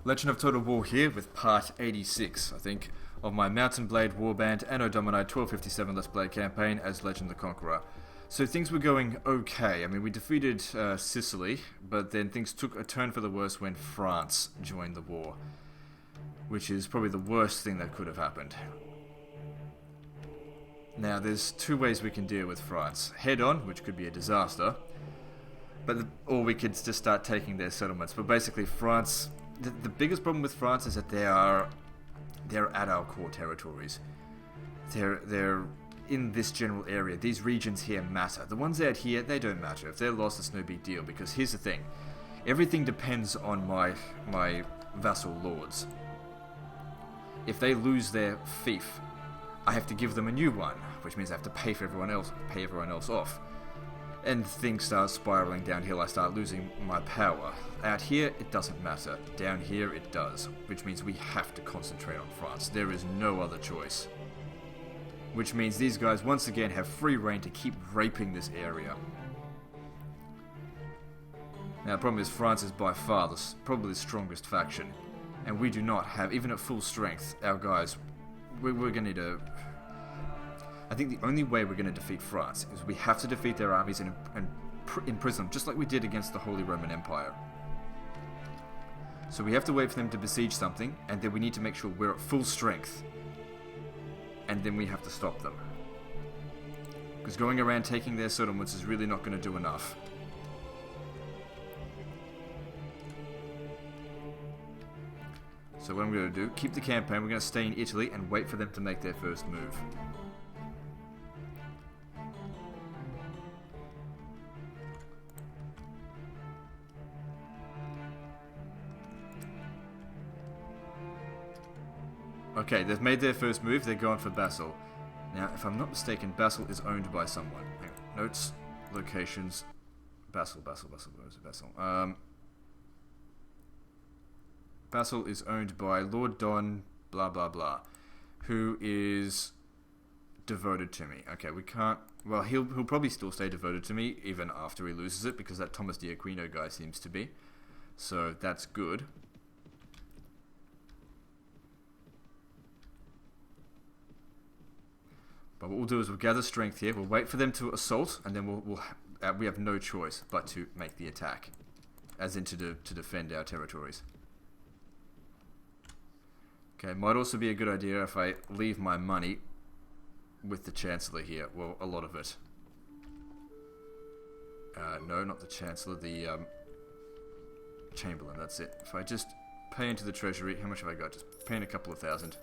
Legend of Total War here with part 86, I think, of my Mountain Blade Warband Anno Domini 1257 Let's Play campaign as Legend the Conqueror. So things were going okay. I mean, we defeated Sicily, but then things took a turn for the worse when France joined the war, which is probably the worst thing that could have happened. Now, there's two ways we can deal with France. Head on, which could be a disaster, or we could just start taking their settlements. But basically, France... The biggest problem with France is that they're at our core territories. They're in this general area. These regions here matter. The ones out here, they don't matter. If they're lost, it's no big deal, because here's the thing. Everything depends on my vassal lords. If they lose their fief, I have to give them a new one, which means I have to pay everyone else off. And things start spiraling downhill. I start losing my power. Out here, it doesn't matter. Down here, it does. Which means we have to concentrate on France. There is no other choice. Which means these guys, once again, have free reign to keep raping this area. Now, the problem is France is by far probably the strongest faction. And we do not have, even at full strength, our guys... We're going to need to... I think the only way we're going to defeat France is we have to defeat their armies and imprison them, just like we did against the Holy Roman Empire. So we have to wait for them to besiege something, and then we need to make sure we're at full strength. And then we have to stop them. Because going around taking their settlements is really not going to do enough. So what I'm going to do, keep the campaign, we're going to stay in Italy and wait for them to make their first move. Okay, they've made their first move, they're going for Bassel. Now, if I'm not mistaken, Bassel is owned by someone. Hang on. Notes, locations, Bassel, where is it, Bassel? Bassel is owned by Lord Don blah blah blah, who is devoted to me. Okay, we can't... Well, he'll probably still stay devoted to me, even after he loses it, because that Thomas D'Aquino guy seems to be. So, that's good. But what we'll do is we'll gather strength here, we'll wait for them to assault, and then we have no choice but to make the attack. As in to defend our territories. Okay, might also be a good idea if I leave my money with the Chancellor here. Well, a lot of it. No, not the Chancellor, the Chamberlain, that's it. If I just pay into the Treasury, how much have I got? Just pay in a couple of thousand.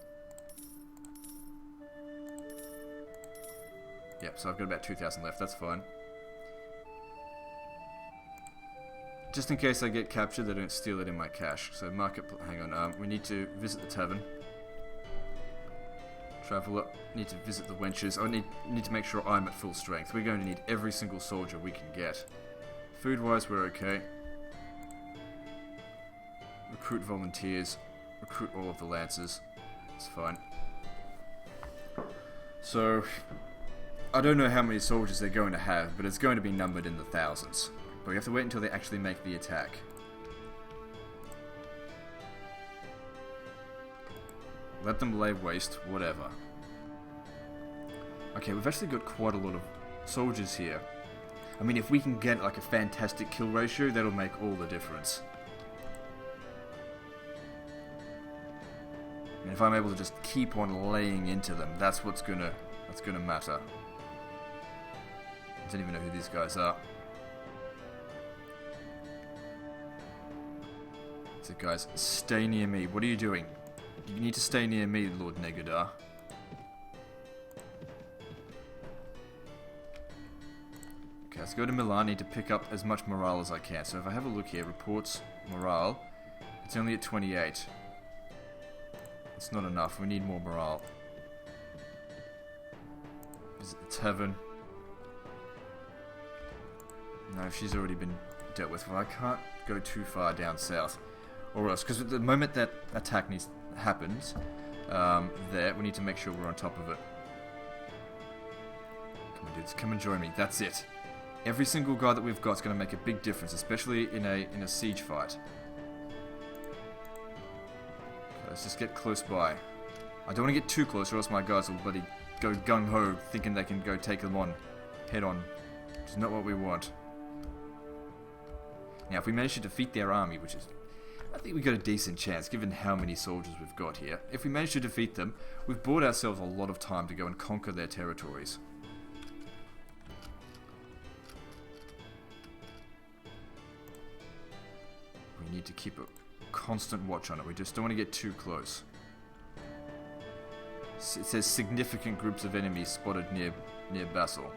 Yep, so I've got about 2,000 left, that's fine. Just in case I get captured, they don't steal it in my cash. So hang on, we need to visit the tavern. Traveller, need to visit the wenches. I need to make sure I'm at full strength. We're going to need every single soldier we can get. Food-wise, we're okay. Recruit volunteers. Recruit all of the lancers. It's fine. So... I don't know how many soldiers they're going to have, but it's going to be numbered in the thousands. But we have to wait until they actually make the attack. Let them lay waste, whatever. Okay, we've actually got quite a lot of soldiers here. I mean, if we can get like a fantastic kill ratio, that'll make all the difference. And if I'm able to just keep on laying into them, that's what's gonna matter. I don't even know who these guys are. So guys, stay near me. What are you doing? You need to stay near me, Lord Negadar. Okay, let's go to Milan. I need to pick up as much morale as I can. So if I have a look here, reports, morale, it's only at 28. It's not enough. We need more morale. Visit the tavern. No, she's already been dealt with. Well, I can't go too far down south. Or else, because at the moment that attack happens, we need to make sure we're on top of it. Come on, dudes, come and join me. That's it. Every single guy that we've got is going to make a big difference, especially in a siege fight. Let's just get close by. I don't want to get too close or else my guys will bloody go gung-ho thinking they can go take them on head on. It's not what we want. Now, if we manage to defeat their army, which is... I think we've got a decent chance, given how many soldiers we've got here. If we manage to defeat them, we've bought ourselves a lot of time to go and conquer their territories. We need to keep a constant watch on it. We just don't want to get too close. It says significant groups of enemies spotted near Bassel.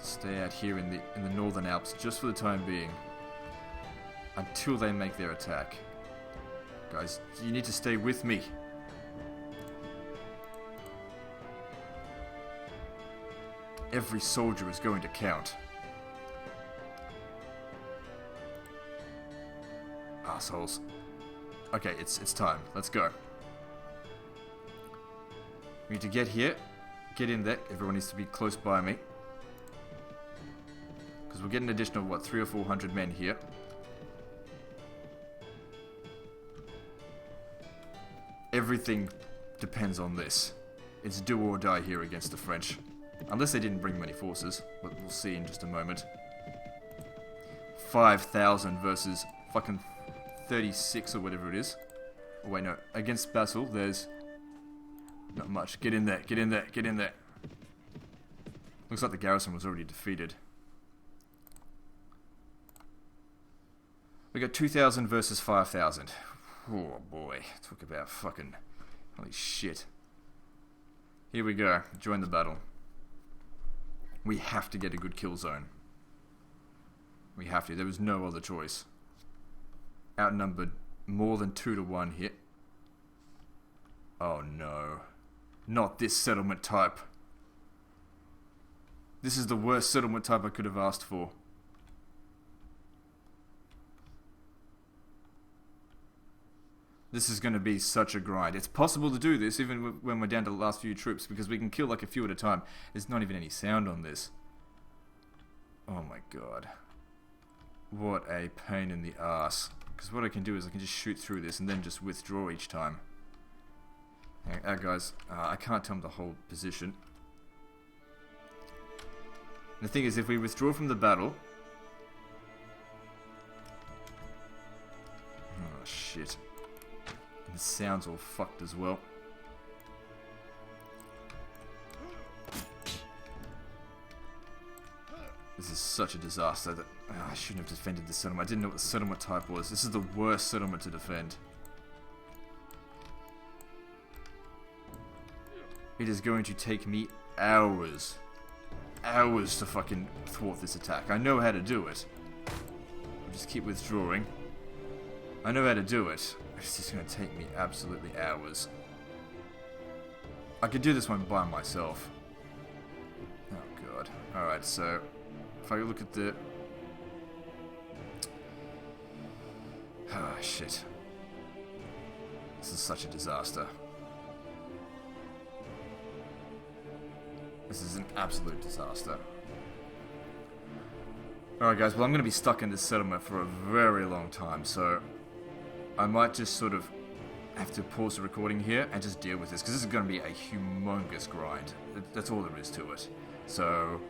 Stay out here in the Northern Alps just for the time being, until they make their attack. Guys, you need to stay with me. Every soldier is going to count. Assholes. Okay, it's time. Let's go. We need to get here. Get in there. Everyone needs to be close by me. Because we'll get an additional, what, 300 or 400 men here. Everything depends on this. It's do or die here against the French. Unless they didn't bring many forces, but we'll see in just a moment. 5,000 versus fucking 36 or whatever it is. Oh wait, no. Against Bassel, there's not much. Get in there, get in there, get in there. Looks like the garrison was already defeated. We got 2,000 versus 5,000. Oh boy, talk about fucking... holy shit. Here we go, join the battle. We have to get a good kill zone. We have to, there was no other choice. Outnumbered more than 2 to 1 here. Oh no. Not this settlement type. This is the worst settlement type I could have asked for. This is going to be such a grind. It's possible to do this even when we're down to the last few troops, because we can kill like a few at a time. There's not even any sound on this. Oh my god. What a pain in the ass. Because what I can do is I can just shoot through this and then just withdraw each time. Guys, I can't tell them to hold position. And the thing is, if we withdraw from the battle... oh shit. And the sound's all fucked as well. This is such a disaster that I shouldn't have defended the settlement. I didn't know what the settlement type was. This is the worst settlement to defend. It is going to take me hours. Hours to fucking thwart this attack. I know how to do it. I'll just keep withdrawing. I know how to do it. It's just going to take me absolutely hours. I could do this one by myself. Oh god. Alright, so if I look at the... oh shit. This is such a disaster. This is an absolute disaster. Alright guys, well I'm going to be stuck in this settlement for a very long time, so I might just sort of have to pause the recording here and just deal with this, because this is going to be a humongous grind. That's all there is to it. So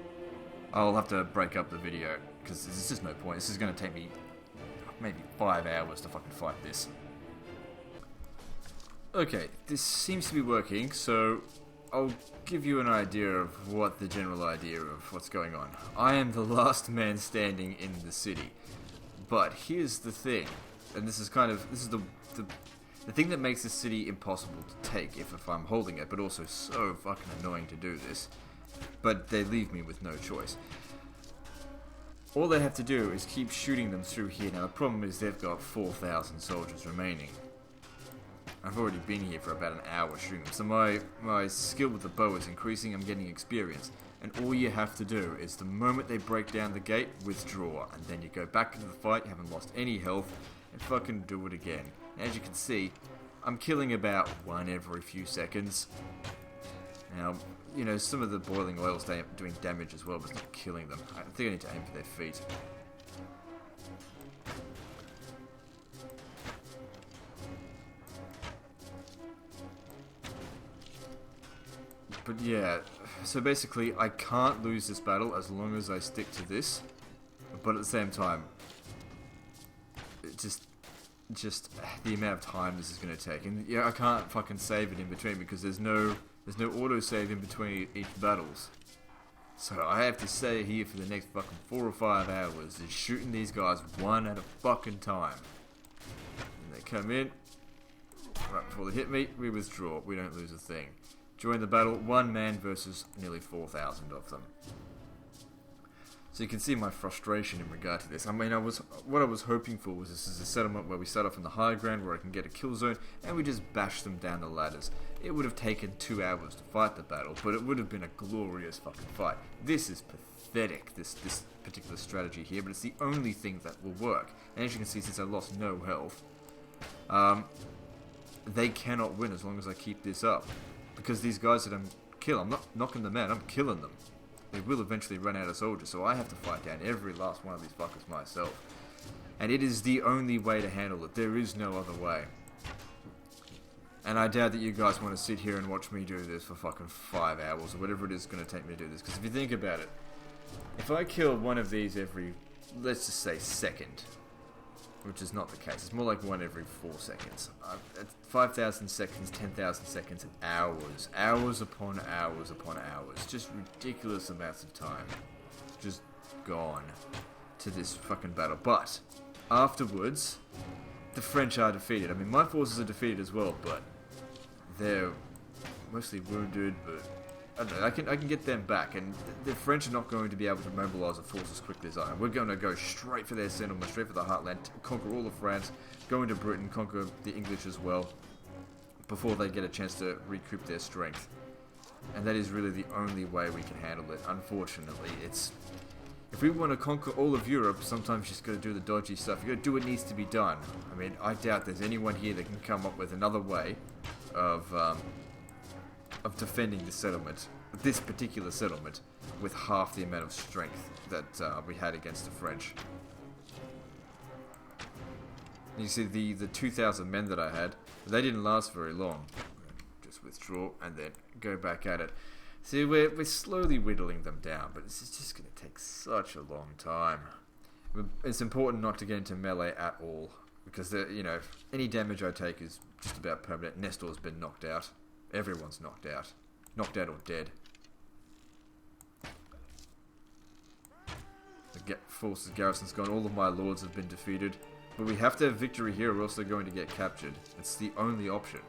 I'll have to break up the video, because there's just no point. This is going to take me maybe 5 hours to fucking fight this. Okay, this seems to be working, so I'll give you an idea of what the general idea of what's going on. I am the last man standing in the city. But here's the thing, and this is the thing that makes this city impossible to take if I'm holding it, but also so fucking annoying to do this. But they leave me with no choice. All they have to do is keep shooting them through here. Now the problem is they've got 4,000 soldiers remaining. I've already been here for about an hour shooting them, so my skill with the bow is increasing, I'm getting experience. And all you have to do is the moment they break down the gate, withdraw. And then you go back into the fight, you haven't lost any health, and fucking do it again. And as you can see, I'm killing about one every few seconds. Now, you know, some of the boiling oil's doing damage as well, but it's not killing them. I think I need to aim for their feet. But yeah, so basically I can't lose this battle as long as I stick to this, but at the same time, it just the amount of time this is going to take, and yeah, I can't fucking save it in between because there's no auto save in between each battles. So I have to stay here for the next fucking 4 or 5 hours, just shooting these guys one at a fucking time. And they come in, right before they hit me, we withdraw, we don't lose a thing. Join the battle, 1 man versus nearly 4,000 of them. So you can see my frustration in regard to this. I mean, what I was hoping for was this is a settlement where we start off in the high ground where I can get a kill zone and we just bash them down the ladders. It would have taken 2 hours to fight the battle, but it would have been a glorious fucking fight. This is pathetic, this particular strategy here, but it's the only thing that will work. And as you can see, since I lost no health, they cannot win as long as I keep this up. Because these guys that I'm not knocking them out, I'm killing them. They will eventually run out of soldiers, so I have to fight down every last one of these fuckers myself. And it is the only way to handle it. There is no other way. And I doubt that you guys want to sit here and watch me do this for fucking 5 hours, or whatever it is going to take me to do this. Because if you think about it, if I kill one of these every, let's just say, second, which is not the case. It's more like 1 every 4 seconds. At 5,000 seconds, 10,000 seconds, and hours. Hours upon hours upon hours. Just ridiculous amounts of time. Just gone to this fucking battle. But, afterwards, the French are defeated. I mean, my forces are defeated as well, but they're mostly wounded, but I don't know, I can get them back, and the French are not going to be able to mobilise a force as quickly as I am. We're going to go straight for their settlement, straight for the heartland, conquer all of France, go into Britain, conquer the English as well, before they get a chance to recoup their strength. And that is really the only way we can handle it, unfortunately. If we want to conquer all of Europe, sometimes you just got to do the dodgy stuff. You got to do what needs to be done. I mean, I doubt there's anyone here that can come up with another way of defending the settlement, this particular settlement, with half the amount of strength that we had against the French. You see, the 2,000 men that I had, they didn't last very long. Just withdraw and then go back at it. See, we're slowly whittling them down, but this is just going to take such a long time. It's important not to get into melee at all, because you know, any damage I take is just about permanent. Nestor's been knocked out. Everyone's knocked out. Knocked out or dead. The forces garrison's gone. All of my lords have been defeated. But we have to have victory here or else they're going to get captured. It's the only option.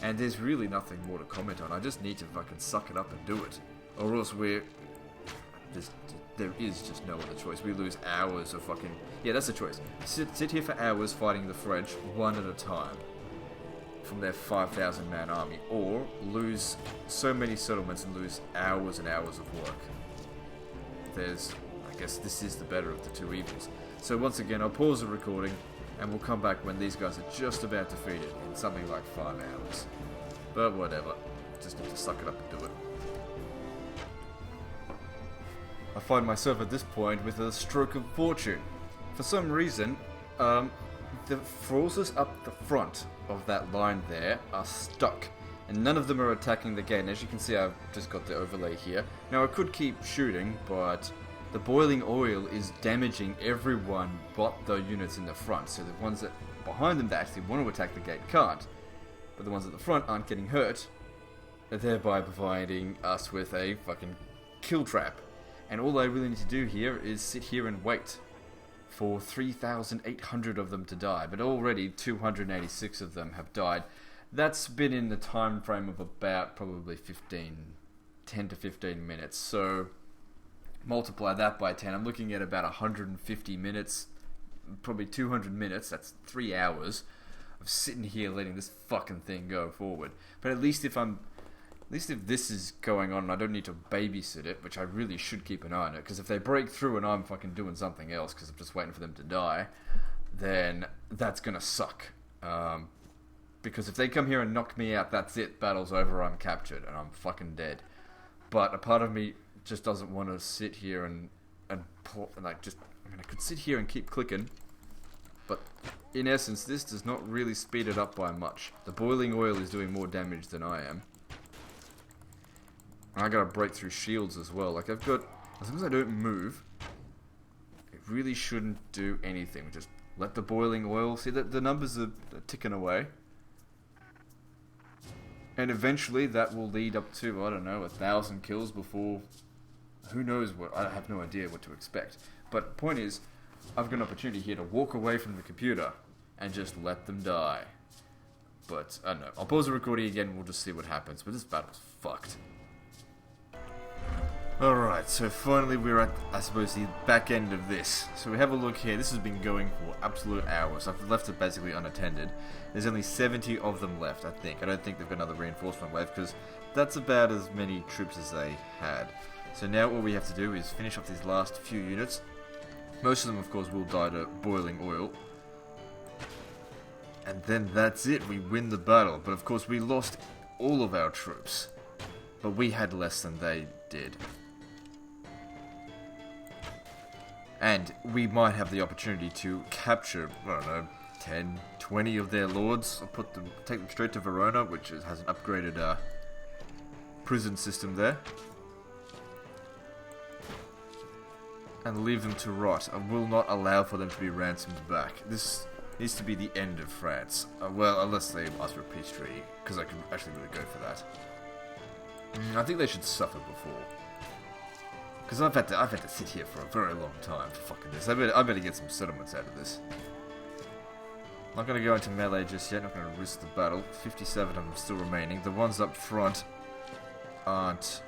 And there's really nothing more to comment on. I just need to fucking suck it up and do it. Or else there is just no other choice. We lose hours of fucking... Yeah, that's the choice. Sit here for hours fighting the French, one at a time, from their 5,000 man army, or lose so many settlements and lose hours and hours of work. I guess this is the better of the two evils. So once again, I'll pause the recording and we'll come back when these guys are just about defeated in something like 5 hours. But whatever, just need to suck it up and do it. I find myself at this point with a stroke of fortune. For some reason, the forces up the front of that line there are stuck, and none of them are attacking the gate. And as you can see, I've just got the overlay here. Now I could keep shooting, but the boiling oil is damaging everyone but the units in the front. So the ones that behind them that actually want to attack the gate can't, but the ones at the front aren't getting hurt, thereby providing us with a fucking kill trap. And all I really need to do here is sit here and wait for 3,800 of them to die, but already 286 of them have died. That's been in the time frame of about probably 10 to 15 minutes, so multiply that by 10, I'm looking at about 150 minutes, probably 200 minutes, that's 3 hours of sitting here letting this fucking thing go forward. But at least if this is going on and I don't need to babysit it, which I really should keep an eye on it, because if they break through and I'm fucking doing something else because I'm just waiting for them to die, then that's gonna suck. Because if they come here and knock me out, that's it, battle's over, I'm captured, and I'm fucking dead. but a part of me just doesn't want to sit here and like just. I mean, I could sit here and keep clicking, but in essence, this does not really speed it up by much. The boiling oil is doing more damage than I am. And I gotta break through shields as well. Like I've got, as long as I don't move, it really shouldn't do anything. Just let the boiling oil. See that the numbers are ticking away. And eventually that will lead up to, I don't know, 1,000 kills before... Who knows what... I have no idea what to expect. But the point is, I've got an opportunity here to walk away from the computer and just let them die. But, I don't know. I'll pause the recording again and we'll just see what happens. But this battle's fucked. Alright, so finally we're at, I suppose, the back end of this. So we have a look here. This has been going for absolute hours. I've left it basically unattended. There's only 70 of them left, I think. I don't think they've got another reinforcement wave, because that's about as many troops as they had. So now all we have to do is finish off these last few units. Most of them, of course, will die to boiling oil. And then that's it. We win the battle. But of course, we lost all of our troops. But we had less than they did. And we might have the opportunity to capture, I don't know, 10, 20 of their lords. I'll take them straight to Verona, which has an upgraded prison system there. And leave them to rot. I will not allow for them to be ransomed back. This needs to be the end of France. Well, unless they ask for a peace treaty, because I can actually really go for that. I think they should suffer before. Because I've had to sit here for a very long time for fucking this. I better get some settlements out of this. Not going to go into melee just yet. Not going to risk the battle. 57 of them still remaining. The ones up front aren't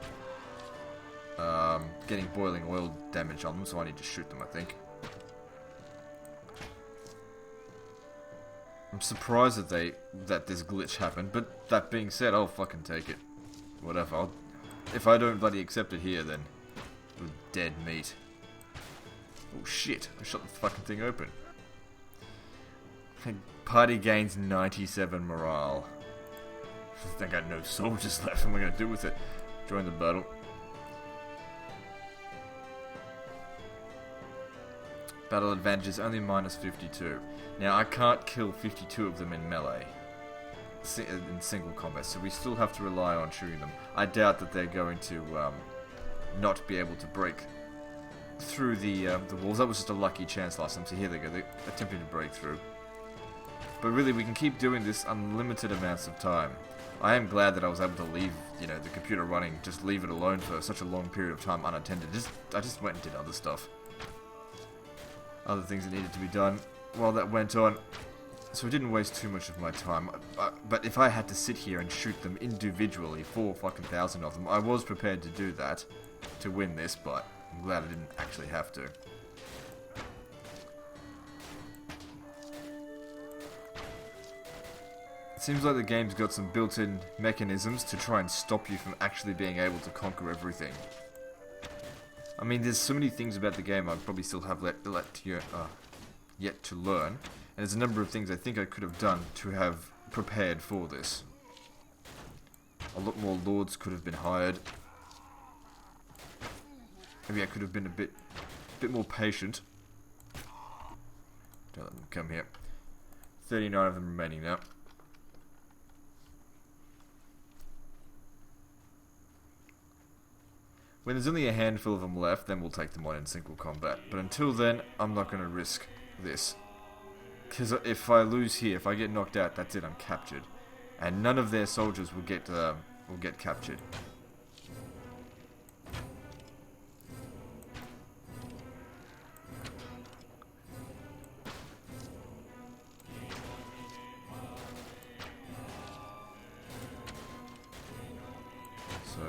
getting boiling oil damage on them, so I need to shoot them, I think. I'm surprised that this glitch happened, but that being said, I'll fucking take it. Whatever. If I don't bloody accept it here, then we're dead meat. Oh shit, I shot the fucking thing open. Party gains 97 morale. I got no soldiers left. What am I going to do with it? Join the battle. Battle advantage is only minus 52. Now, I can't kill 52 of them in melee. In single combat, so we still have to rely on shooting them. I doubt that they're going to not be able to break through the walls. That was just a lucky chance last time, so here they go. They're attempting to break through. But really, we can keep doing this unlimited amounts of time. I am glad that I was able to leave, the computer running, just leave it alone for such a long period of time unattended. I just went and did other stuff. Other things that needed to be done while that went on. So I didn't waste too much of my time. But if I had to sit here and shoot them individually, 4,000 of them, I was prepared to do that to win this, but I'm glad I didn't actually have to. It seems like the game's got some built-in mechanisms to try and stop you from actually being able to conquer everything. I mean, there's so many things about the game I probably still have yet to learn. And there's a number of things I think I could have done to have prepared for this. A lot more lords could have been hired. Maybe I could have been a bit more patient. Don't let them come here. 39 of them remaining now. When there's only a handful of them left, then we'll take them on in single combat. But until then, I'm not going to risk this. Because if I lose here, if I get knocked out, that's it, I'm captured. And none of their soldiers will get captured. So,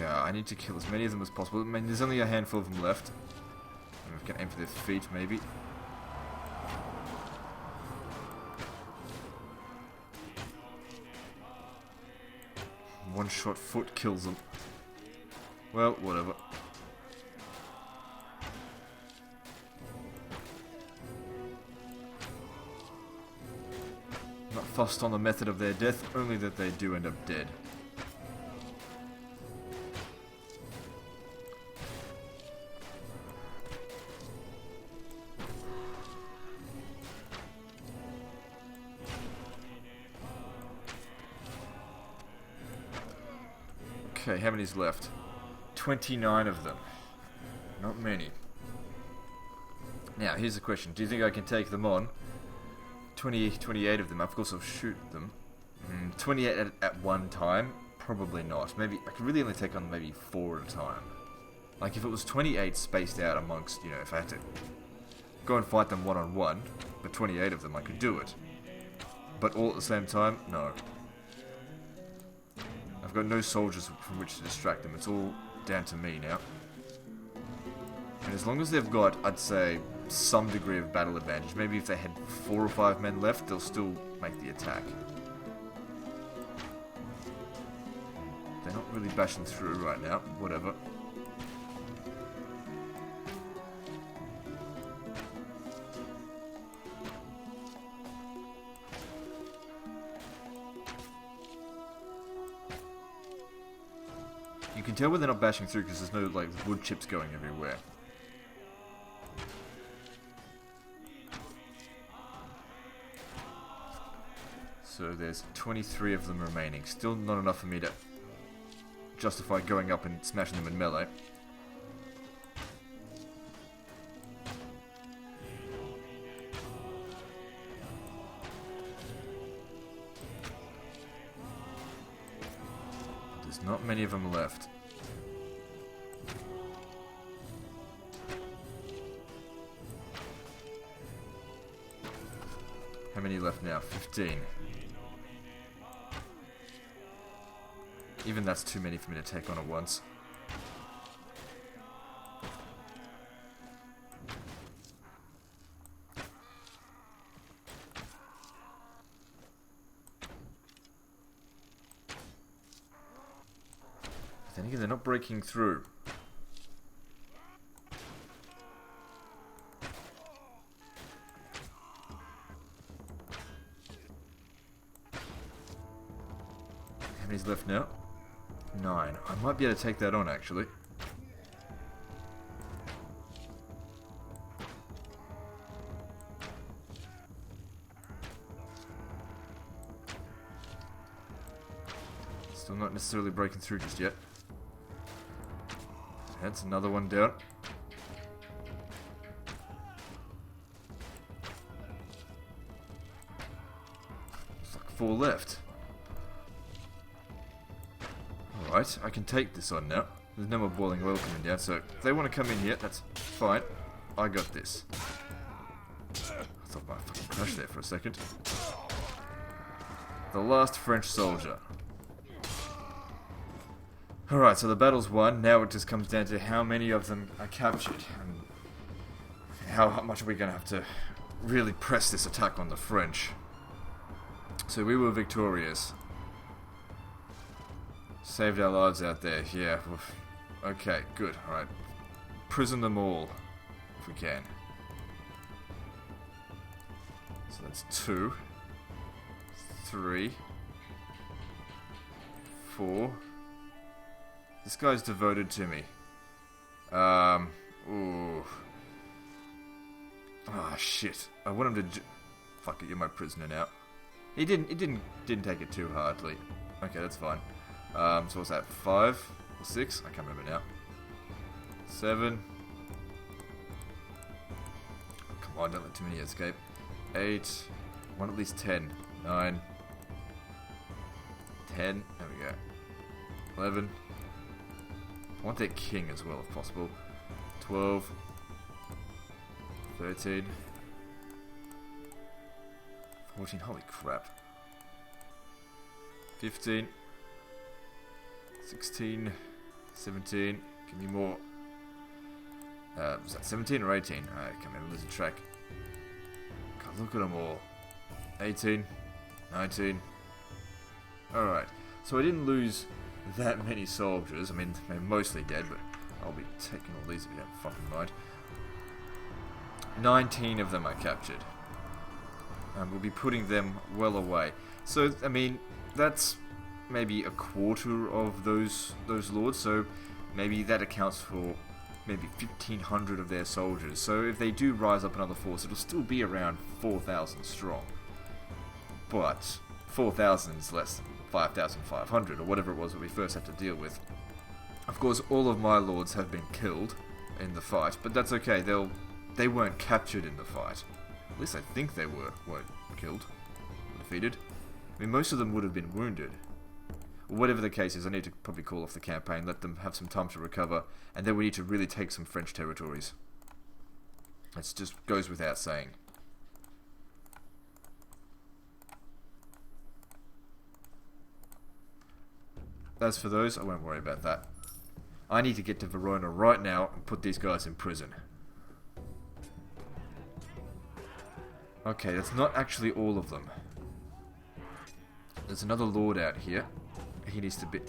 yeah, I need to kill as many of them as possible. I mean, there's only a handful of them left. We can aim for their feet, maybe. One-shot foot kills them. Well, whatever. Not fussed on the method of their death, only that they do end up dead. Okay, how many's left? 29 of them. Not many. Now, here's the question. Do you think I can take them on? 28 of them. Of course, I'll shoot them. 28 at one time? Probably not. Maybe I could really only take on maybe 4 at a time. Like, if it was 28 spaced out amongst, you know, if I had to go and fight them one-on-one, but 28 of them, I could do it. But all at the same time? No. I've got no soldiers from which to distract them. It's all down to me now. And as long as they've got, I'd say, some degree of battle advantage, maybe if they had 4 or 5 men left, they'll still make the attack. They're not really bashing through right now. Whatever. You can tell when they're not bashing through because there's no, like, wood chips going everywhere. So there's 23 of them remaining. Still not enough for me to justify going up and smashing them in melee. There's not many of them left. How many left now? 15. Even that's too many for me to take on at once. Then again, they're not breaking through. How many's left now? 9. I might be able to take that on, actually. Still not necessarily breaking through just yet. That's another one down. It's like 4 left. Alright, I can take this on now. There's no more boiling oil coming down, so if they want to come in here, that's fine. I got this. I thought I might fucking crash there for a second. The last French soldier. Alright, so the battle's won. Now it just comes down to how many of them are captured. And how much are we going to have to really press this attack on the French. So we were victorious. Saved our lives out there, yeah. Okay, good, alright. Prison them all, if we can. So that's 2, 3, 4. This guy's devoted to me. Ooh. Ah, shit. I want him to fuck it, you're my prisoner now. He didn't take it too hardly. Okay, that's fine. So what's that? 5 or 6? I can't remember now. 7. Come on, don't let too many escape. 8. Want at least 10. 9. 10. There we go. 11. I want their king as well, if possible. 12. 13. 14. Holy crap. 15. 16, 17, give me more. Was that 17 or 18? I can't remember, losing track. God, look at them all. 18, 19. Alright, so I didn't lose that many soldiers. I mean, they're mostly dead, but I'll be taking all these if you don't fucking mind. 19 of them I captured. And we'll be putting them well away. So, I mean, that's maybe a quarter of those lords, so maybe that accounts for maybe 1,500 of their soldiers. So if they do rise up another force, it'll still be around 4,000 strong. But 4,000 is less than 5,500 or whatever it was that we first had to deal with. Of course, all of my lords have been killed in the fight, but that's okay. They weren't captured in the fight. At least I think they weren't killed, defeated. I mean, most of them would have been wounded. Whatever the case is, I need to probably call off the campaign, let them have some time to recover, and then we need to really take some French territories. It just goes without saying. As for those, I won't worry about that. I need to get to Verona right now and put these guys in prison. Okay, that's not actually all of them. There's another lord out here. He needs to be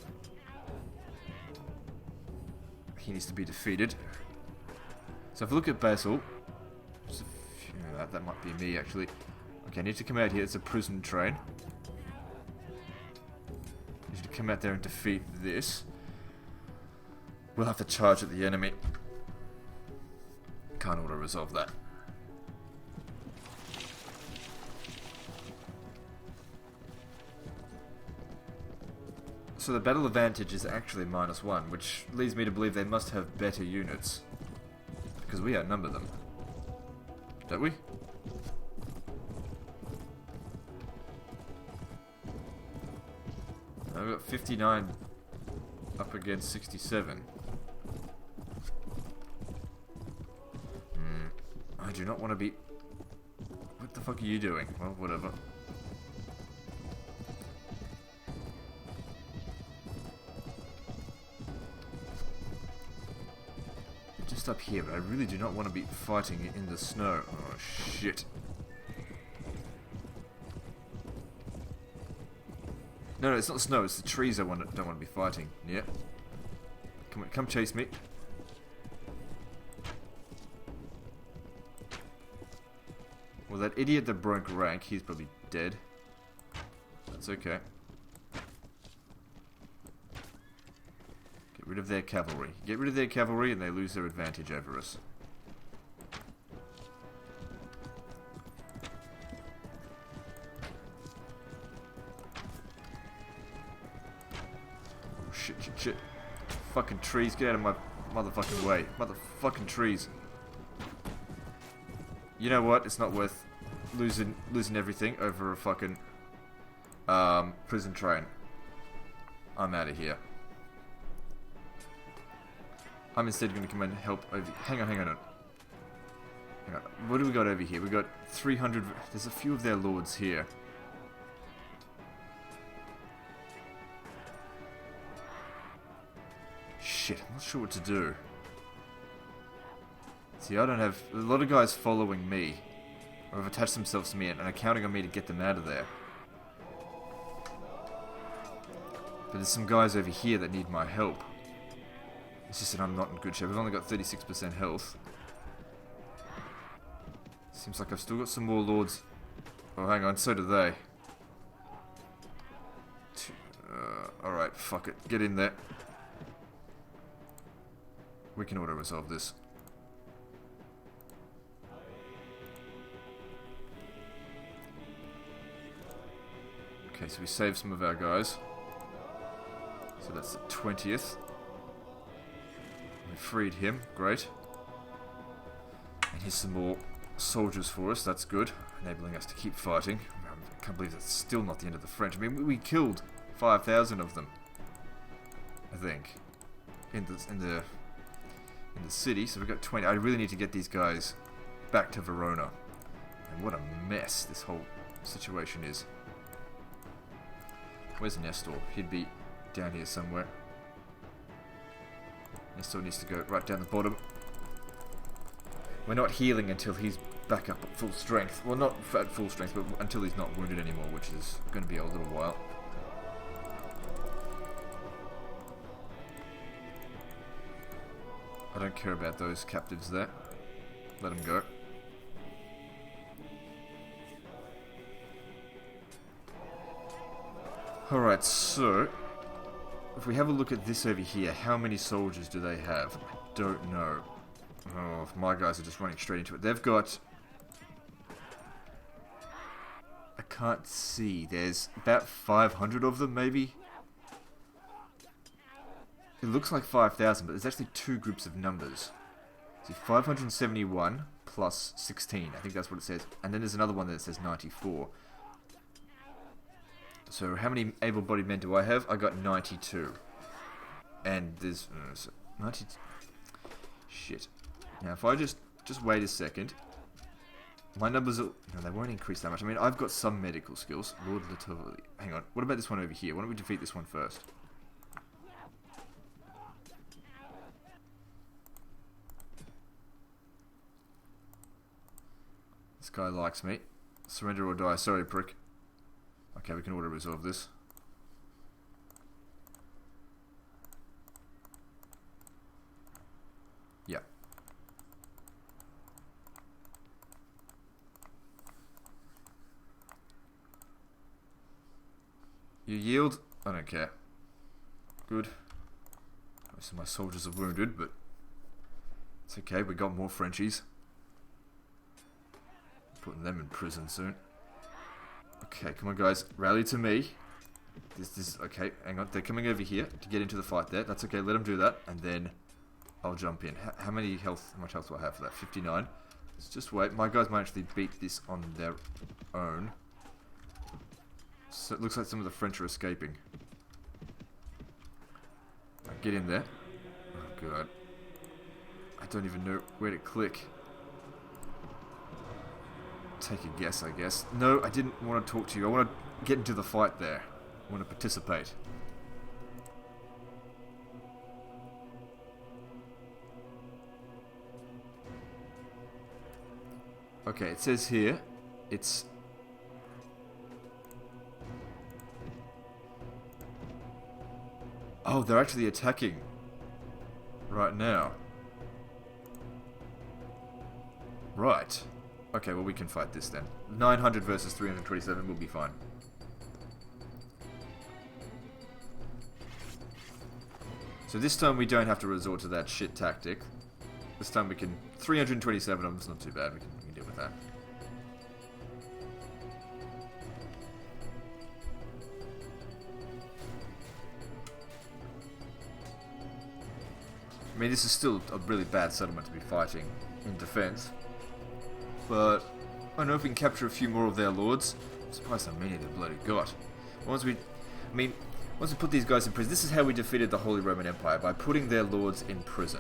defeated. So if I look at Bassel, that might be me actually. Okay, I need to come out here. It's a prison train. I need to come out there and defeat this. We'll have to charge at the enemy. Can't auto-resolve that. So the battle advantage is actually -1, which leads me to believe they must have better units. Because we outnumber them. Don't we? We've got 59 up against 67. I do not want to be... What the fuck are you doing? Well, whatever. Just up here, but I really do not want to be fighting in the snow. Oh, shit. No, it's not snow, it's the trees I don't want to be fighting. Yeah. Come on, come chase me. Well, that idiot that broke rank, he's probably dead. That's okay. Get rid of their cavalry. Get rid of their cavalry and they lose their advantage over us. Oh, shit. Fucking trees, get out of my motherfucking way. Motherfucking trees. You know what? It's not worth losing everything over a fucking prison train. I'm out of here. I'm instead going to come and help over... Hang on. What do we got over here? We got 300... There's a few of their lords here. Shit, I'm not sure what to do. See, I don't have... A lot of guys following me. Or have attached themselves to me and are counting on me to get them out of there. But there's some guys over here that need my help. It's just that I'm not in good shape. I've only got 36% health. Seems like I've still got some more lords. Oh, hang on, so do they. Alright, fuck it. Get in there. We can auto-resolve this. Okay, so we saved some of our guys. So that's the 20th. We freed him, great. And here's some more soldiers for us, that's good. Enabling us to keep fighting. I can't believe that's still not the end of the French. I mean, we killed 5,000 of them. I think. In the city, so we've got 20. I really need to get these guys back to Verona. And what a mess this whole situation is. Where's Nestor? He'd be down here somewhere. Nestor needs to go right down the bottom. We're not healing until he's back up at full strength. Well, not at full strength, but until he's not wounded anymore, which is going to be a little while. I don't care about those captives there. Let them go. Alright, so if we have a look at this over here, how many soldiers do they have? I don't know. Oh, my guys are just running straight into it. They've got I can't see. There's about 500 of them, maybe. It looks like 5,000, but there's actually two groups of numbers. See, 571 plus 16. I think that's what it says. And then there's another one that says 94. So how many able-bodied men do I have? I got 92. And there's 90. Shit. Now if I just wait a second, my numbers will, no, they won't increase that much. I mean, I've got some medical skills. Lord Latovely. Hang on. What about this one over here? Why don't we defeat this one first? This guy likes me. Surrender or die. Sorry, prick. Okay, we can auto-resolve this. Yeah. You yield? I don't care. Good. Most of my soldiers are wounded, but it's okay, we got more Frenchies. Putting them in prison soon. Okay, come on guys, rally to me. This okay, hang on, they're coming over here to get into the fight there. That's okay, let them do that, and then I'll jump in. How much health do I have for that? 59. Let's just wait. My guys might actually beat this on their own. So it looks like some of the French are escaping. Right, get in there. Oh god. I don't even know where to click. Take a guess, I guess. No, I didn't want to talk to you. I want to get into the fight there. I want to participate. Okay, it says here, it's... Oh, they're actually attacking right now. Right. Okay, well we can fight this then. 900 versus 327 will be fine. So this time we don't have to resort to that shit tactic. This time we can... 327 of them, it's not too bad. We can deal with that. I mean, this is still a really bad settlement to be fighting in defense. But I don't know if we can capture a few more of their lords. I'm surprised how many they've bloody got. Once we put these guys in prison, this is how we defeated the Holy Roman Empire, by putting their lords in prison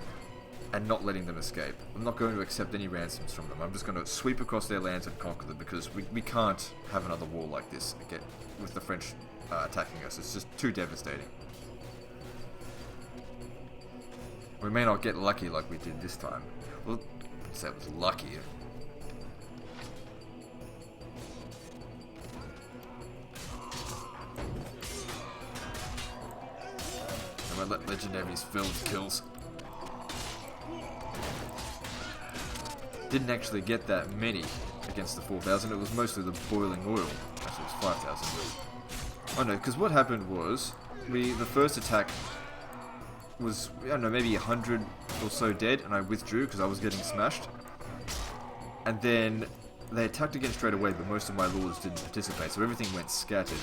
and not letting them escape. I'm not going to accept any ransoms from them. I'm just going to sweep across their lands and conquer them, because we can't have another war like this again with the French attacking us. It's just too devastating. We may not get lucky like we did this time. Well, I'd say it was lucky. I might let legendaries fill with kills. Didn't actually get that many against the 4,000. It was mostly the boiling oil. Actually, it was 5,000. Oh no, because what happened was, the first attack was, I don't know, maybe 100 or so dead, and I withdrew because I was getting smashed. And then they attacked again straight away, but most of my lords didn't participate, so everything went scattered.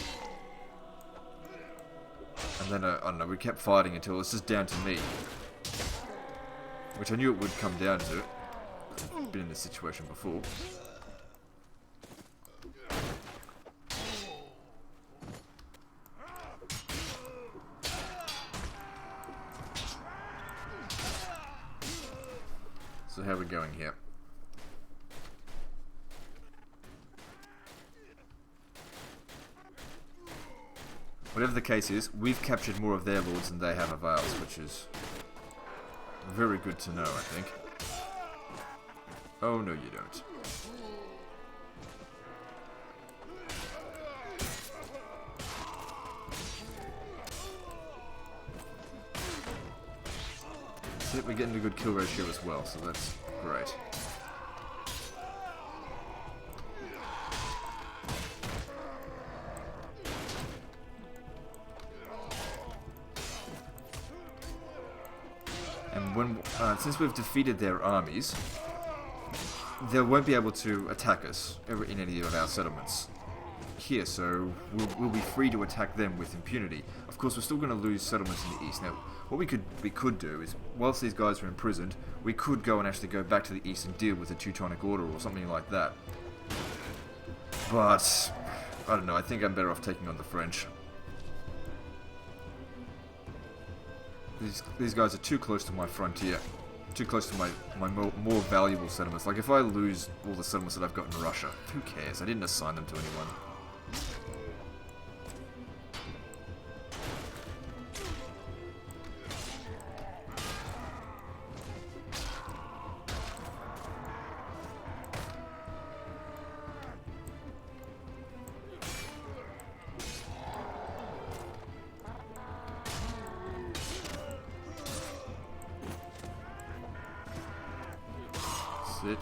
And then, I don't know, we kept fighting until it was just down to me. Which I knew it would come down to. I've been in this situation before. So how are we going here? Whatever the case is, we've captured more of their lords than they have of ours, which is very good to know, I think. Oh, no you don't. So we're getting a good kill ratio as well, so that's great. And when, since we've defeated their armies, they won't be able to attack us in any of our settlements. here, so we'll be free to attack them with impunity. Of course, we're still going to lose settlements in the east. Now, what we could do is, whilst these guys are imprisoned, we could go and actually go back to the east and deal with the Teutonic Order or something like that. But I don't know. I think I'm better off taking on the French. These guys are too close to my frontier. Too close to my more valuable settlements. Like, if I lose all the settlements that I've got in Russia, who cares? I didn't assign them to anyone.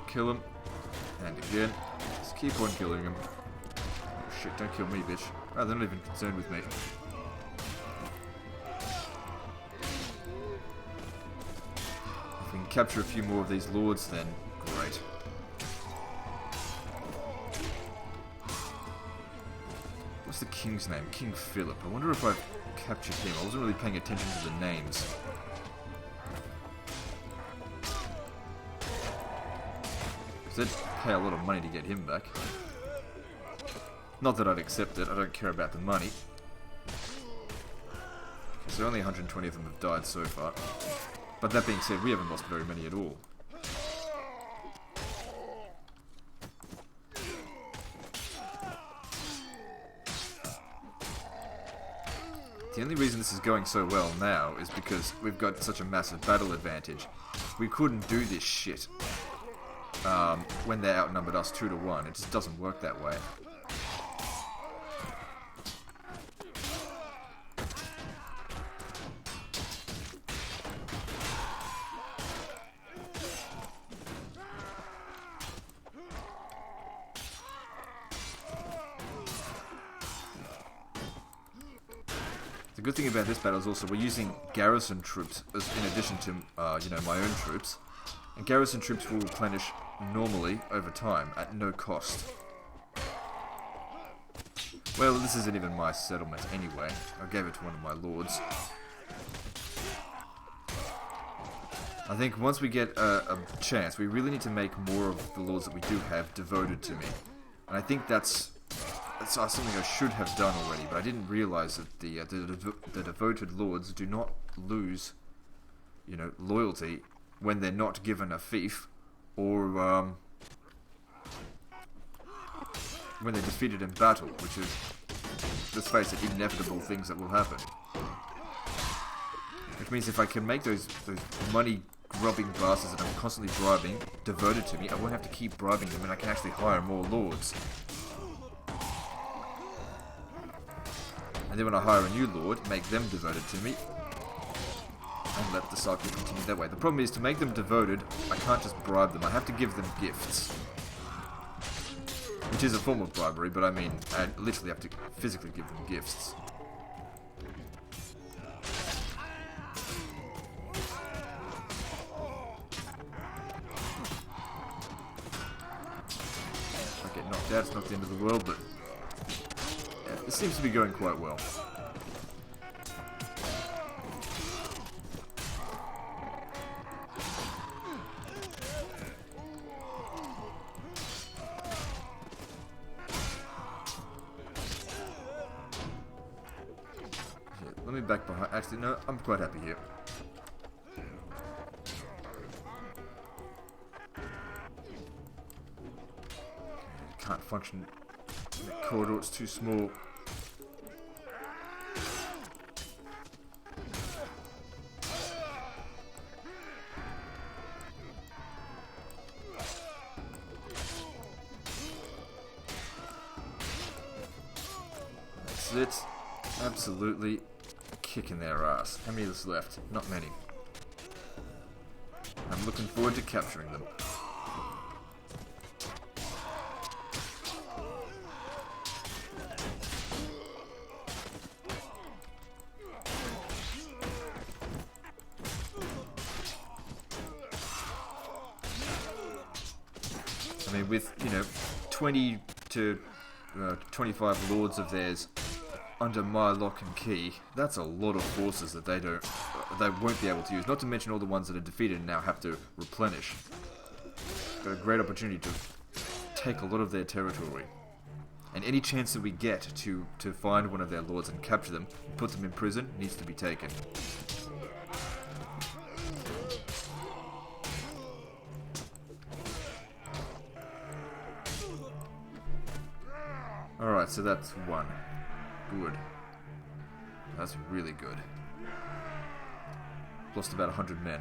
Kill him. And again. Just keep on killing him. Oh shit, don't kill me, bitch. Oh, they're not even concerned with me. If we can capture a few more of these lords, then great. What's the king's name? King Philip. I wonder if I've captured him. I wasn't really paying attention to the names. They'd pay a lot of money to get him back. Not that I'd accept it, I don't care about the money. So only 120 of them have died so far. But that being said, we haven't lost very many at all. The only reason this is going so well now is because we've got such a massive battle advantage. We couldn't do this shit when they outnumbered us 2 to 1. It just doesn't work that way. The good thing about this battle is also we're using garrison troops in addition to, my own troops. And garrison troops will replenish normally over time at no cost. Well, this isn't even my settlement anyway. I gave it to one of my lords. I think once we get a chance, we really need to make more of the lords that we do have devoted to me. And I think that's something I should have done already, but I didn't realize that the devoted lords do not lose, loyalty when they're not given a fief, or when they're defeated in battle, which is, let's face it, inevitable things that will happen. Which means if I can make those money-grubbing bastards that I'm constantly bribing devoted to me, I won't have to keep bribing them, and I can actually hire more lords. And then when I hire a new lord, make them devoted to me, and let the cycle continue that way. The problem is, to make them devoted, I can't just bribe them. I have to give them gifts. Which is a form of bribery, but I mean, I literally have to physically give them gifts. If I get knocked out, it's not the end of the world, but yeah, this seems to be going quite well. Let me back behind. Actually, no, I'm quite happy here. Can't function in that corridor, it's too small. That's it. Absolutely kicking their ass. How many is left? Not many. I'm looking forward to capturing them. I mean, with, 20 to 25 lords of theirs under my lock and key, that's a lot of forces that they won't be able to use. Not to mention all the ones that are defeated and now have to replenish. Got a great opportunity to take a lot of their territory. And any chance that we get to find one of their lords and capture them, put them in prison, needs to be taken. Alright, so that's one. Good. That's really good. Lost about 100 men.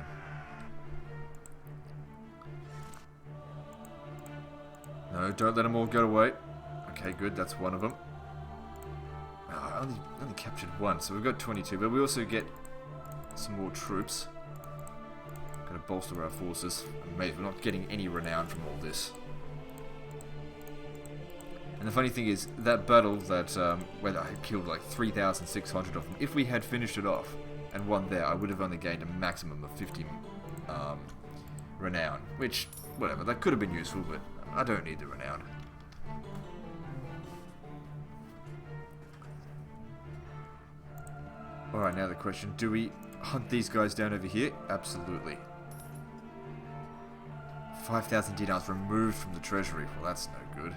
No, don't let them all get away. Okay, good, that's one of them. Oh, I only captured one, so we've got 22, but we also get some more troops. Gotta bolster our forces. Amazing, we're not getting any renown from all this. And the funny thing is, that battle that, where I killed like 3,600 of them, if we had finished it off and won there, I would have only gained a maximum of 50 renown. Which, whatever, that could have been useful, but I don't need the renown. Alright, now the question, do we hunt these guys down over here? Absolutely. 5,000 dinars removed from the treasury. Well, that's no good.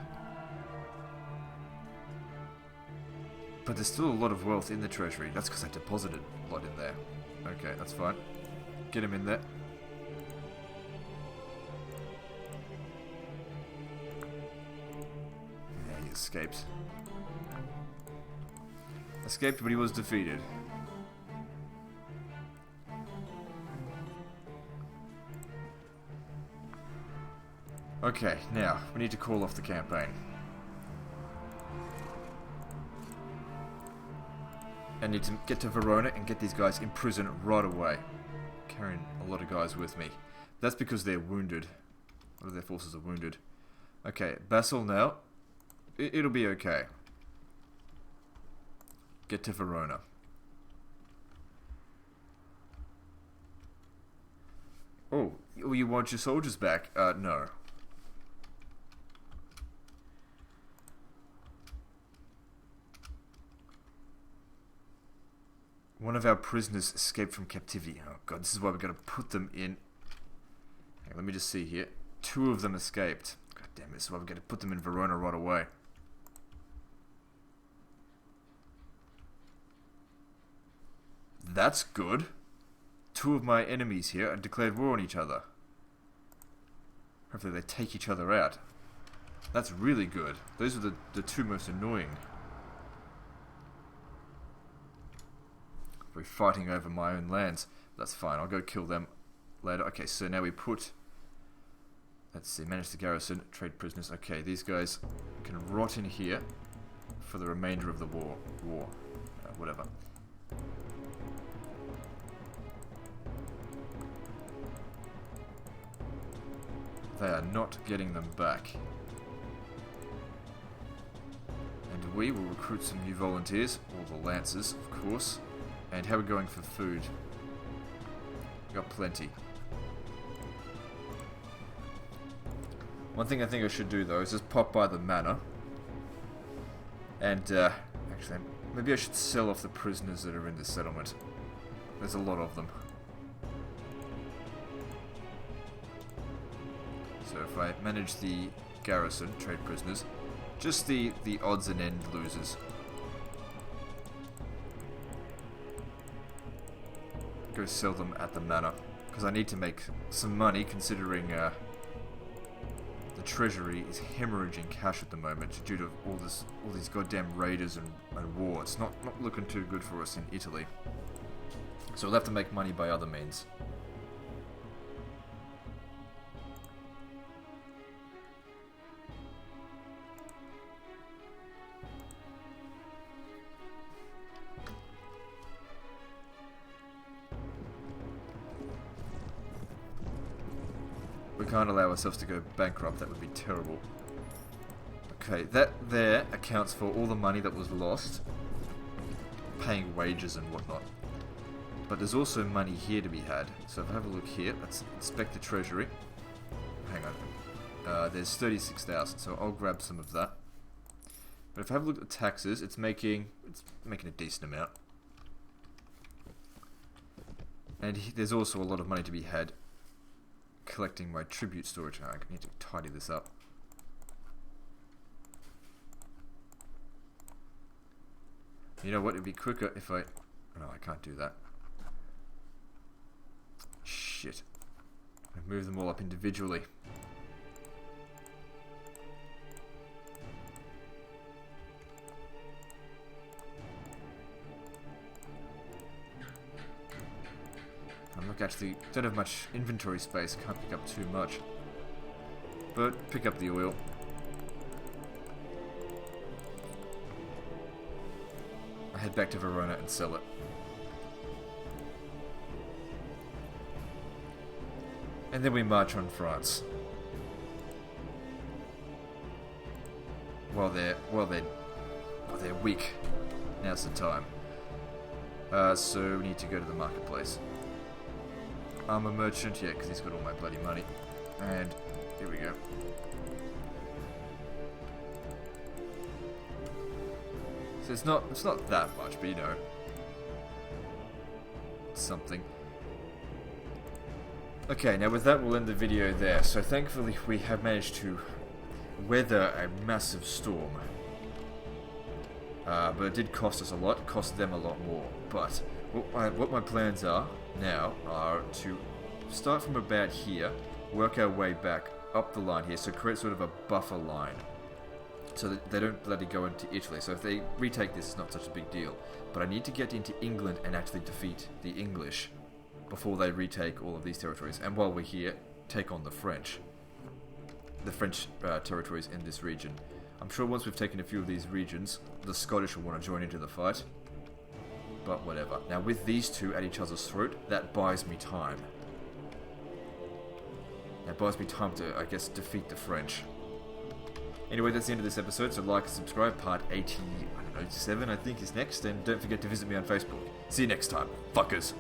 But there's still a lot of wealth in the treasury. That's because I deposited a lot in there. Okay, that's fine. Get him in there. Yeah, he escaped. Escaped, but he was defeated. Okay, now, we need to call off the campaign. I need to get to Verona and get these guys in prison right away. Carrying a lot of guys with me. That's because they're wounded. A lot of their forces are wounded. Okay, Bassel now. It'll be okay. Get to Verona. Oh, you want your soldiers back? No. One of our prisoners escaped from captivity. Oh god, this is why we're going to put them in. Hang on, let me just see here. 2 of them escaped. God damn it, this is why we're going to put them in Verona right away. That's good. 2 of my enemies here have declared war on each other. Hopefully they take each other out. That's really good. Those are the 2 most annoying. We're fighting over my own lands. That's fine, I'll go kill them later. Okay, so now we put... Let's see, manage the garrison, trade prisoners. Okay, these guys can rot in here for the remainder of the war. Whatever. They are not getting them back. And we will recruit some new volunteers, all the lancers, of course. And how are we going for food? We got plenty. One thing I think I should do though is just pop by the manor. And actually, maybe I should sell off the prisoners that are in this settlement. There's a lot of them. So if I manage the garrison, trade prisoners, just the odds and end losers. Go sell them at the manor, because I need to make some money considering the treasury is hemorrhaging cash at the moment due to all these goddamn raiders and war. It's not looking too good for us in Italy. So we'll have to make money by other means. We can't allow ourselves to go bankrupt, that would be terrible. Okay, that there accounts for all the money that was lost, paying wages and whatnot. But there's also money here to be had. So if I have a look here, let's inspect the treasury. Hang on. There's 36,000, so I'll grab some of that. But if I have a look at the taxes, it's making a decent amount. And there's also a lot of money to be had collecting my tribute storage. I need to tidy this up. You know what? It'd be quicker if I... No, I can't do that. Shit. I move them all up individually. Actually, don't have much inventory space, can't pick up too much. But pick up the oil. I head back to Verona and sell it. And then we march on France. While they're weak. Now's the time. So we need to go to the marketplace. I'm a merchant, yeah, because he's got all my bloody money. And here we go. So it's not that much, but you know, something. Okay, now with that we'll end the video there. So thankfully we have managed to weather a massive storm. But it did cost us a lot, cost them a lot more. But what my plans are now are to start from about here, work our way back up the line here, so create sort of a buffer line, so that they don't bloody go into Italy. So if they retake this, it's not such a big deal. But I need to get into England and actually defeat the English before they retake all of these territories. And while we're here, take on the French territories in this region. I'm sure once we've taken a few of these regions, the Scottish will want to join into the fight. But whatever. Now with these two at each other's throat, that buys me time. That buys me time to, I guess, defeat the French. Anyway, that's the end of this episode, so like and subscribe. Part 87, I think, is next. And don't forget to visit me on Facebook. See you next time, fuckers.